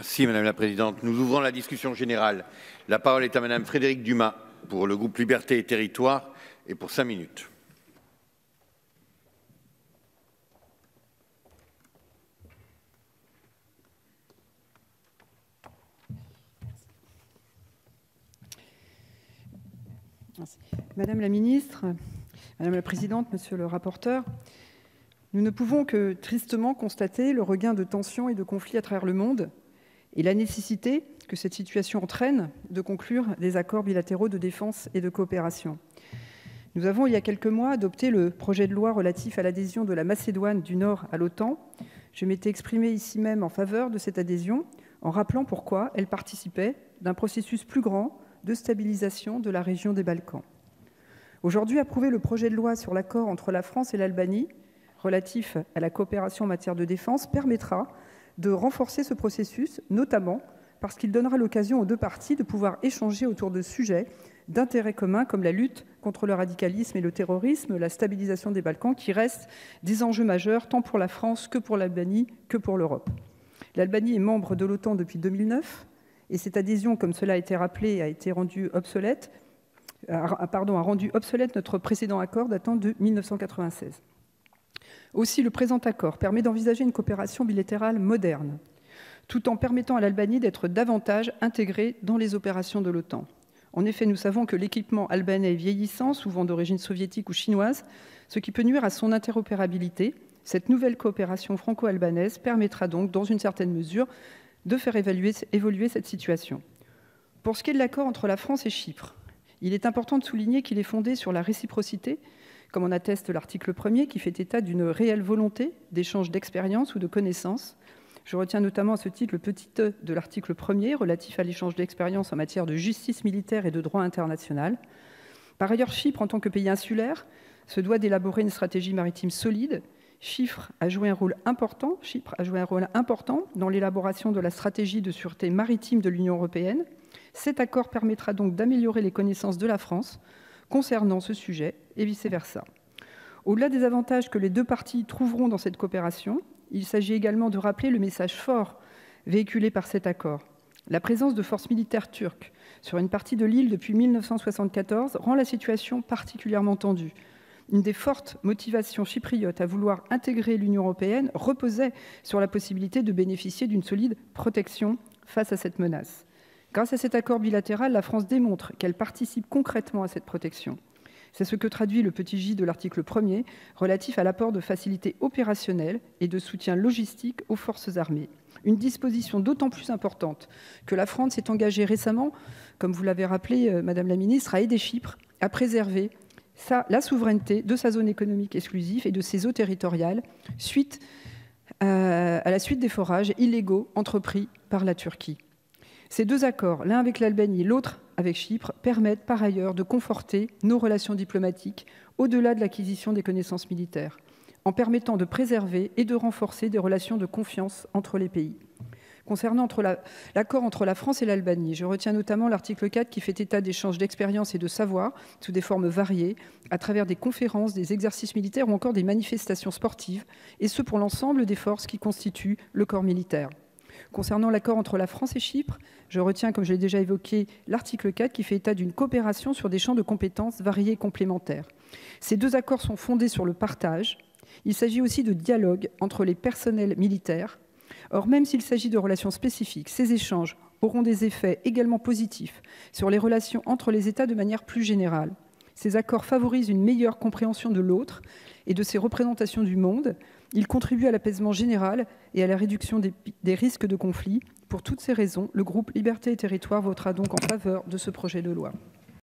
Merci Madame la Présidente. Nous ouvrons la discussion générale. La parole est à Madame Frédérique Dumas pour le groupe Liberté et Territoires et pour 5 minutes. Madame la Ministre, Madame la Présidente, Monsieur le rapporteur, nous ne pouvons que tristement constater le regain de tensions et de conflits à travers le monde et la nécessité que cette situation entraîne de conclure des accords bilatéraux de défense et de coopération. Nous avons, il y a quelques mois, adopté le projet de loi relatif à l'adhésion de la Macédoine du Nord à l'OTAN. Je m'étais exprimée ici même en faveur de cette adhésion, en rappelant pourquoi elle participait d'un processus plus grand de stabilisation de la région des Balkans. Aujourd'hui, approuver le projet de loi sur l'accord entre la France et l'Albanie relatif à la coopération en matière de défense permettra de renforcer ce processus, notamment parce qu'il donnera l'occasion aux deux parties de pouvoir échanger autour de sujets d'intérêt commun comme la lutte contre le radicalisme et le terrorisme, la stabilisation des Balkans, qui restent des enjeux majeurs tant pour la France que pour l'Albanie que pour l'Europe. L'Albanie est membre de l'OTAN depuis 2009 et cette adhésion, comme cela a été rappelé, a rendu obsolète notre précédent accord datant de 1996. Aussi, le présent accord permet d'envisager une coopération bilatérale moderne, tout en permettant à l'Albanie d'être davantage intégrée dans les opérations de l'OTAN. En effet, nous savons que l'équipement albanais est vieillissant, souvent d'origine soviétique ou chinoise, ce qui peut nuire à son interopérabilité. Cette nouvelle coopération franco-albanaise permettra donc, dans une certaine mesure, de faire évoluer cette situation. Pour ce qui est de l'accord entre la France et Chypre, il est important de souligner qu'il est fondé sur la réciprocité, comme en atteste l'article 1er, qui fait état d'une réelle volonté d'échange d'expériences ou de connaissances. Je retiens notamment à ce titre le petit e de l'article 1er, relatif à l'échange d'expériences en matière de justice militaire et de droit international. Par ailleurs, Chypre, en tant que pays insulaire, se doit d'élaborer une stratégie maritime solide. Chypre a joué un rôle important dans l'élaboration de la stratégie de sûreté maritime de l'Union européenne. Cet accord permettra donc d'améliorer les connaissances de la France concernant ce sujet et vice-versa. Au-delà des avantages que les deux parties trouveront dans cette coopération, il s'agit également de rappeler le message fort véhiculé par cet accord. La présence de forces militaires turques sur une partie de l'île depuis 1974 rend la situation particulièrement tendue. Une des fortes motivations chypriotes à vouloir intégrer l'Union européenne reposait sur la possibilité de bénéficier d'une solide protection face à cette menace. Grâce à cet accord bilatéral, la France démontre qu'elle participe concrètement à cette protection. C'est ce que traduit le petit j de l'article 1er relatif à l'apport de facilités opérationnelles et de soutien logistique aux forces armées. Une disposition d'autant plus importante que la France s'est engagée récemment, comme vous l'avez rappelé, Madame la Ministre, à aider Chypre à préserver la souveraineté de sa zone économique exclusive et de ses eaux territoriales à la suite des forages illégaux entrepris par la Turquie. Ces deux accords, l'un avec l'Albanie, l'autre avec Chypre, permettent par ailleurs de conforter nos relations diplomatiques au-delà de l'acquisition des connaissances militaires, en permettant de préserver et de renforcer des relations de confiance entre les pays. Concernant l'accord entre la France et l'Albanie, je retiens notamment l'article 4 qui fait état d'échanges d'expériences et de savoir sous des formes variées, à travers des conférences, des exercices militaires ou encore des manifestations sportives, et ce pour l'ensemble des forces qui constituent le corps militaire. Concernant l'accord entre la France et Chypre, je retiens, comme je l'ai déjà évoqué, l'article 4 qui fait état d'une coopération sur des champs de compétences variés et complémentaires. Ces deux accords sont fondés sur le partage. Il s'agit aussi de dialogue entre les personnels militaires. Or, même s'il s'agit de relations spécifiques, ces échanges auront des effets également positifs sur les relations entre les États de manière plus générale. Ces accords favorisent une meilleure compréhension de l'autre et de ses représentations du monde. Ils contribuent à l'apaisement général et à la réduction des risques de conflit. Pour toutes ces raisons, le groupe Liberté et Territoires votera donc en faveur de ce projet de loi.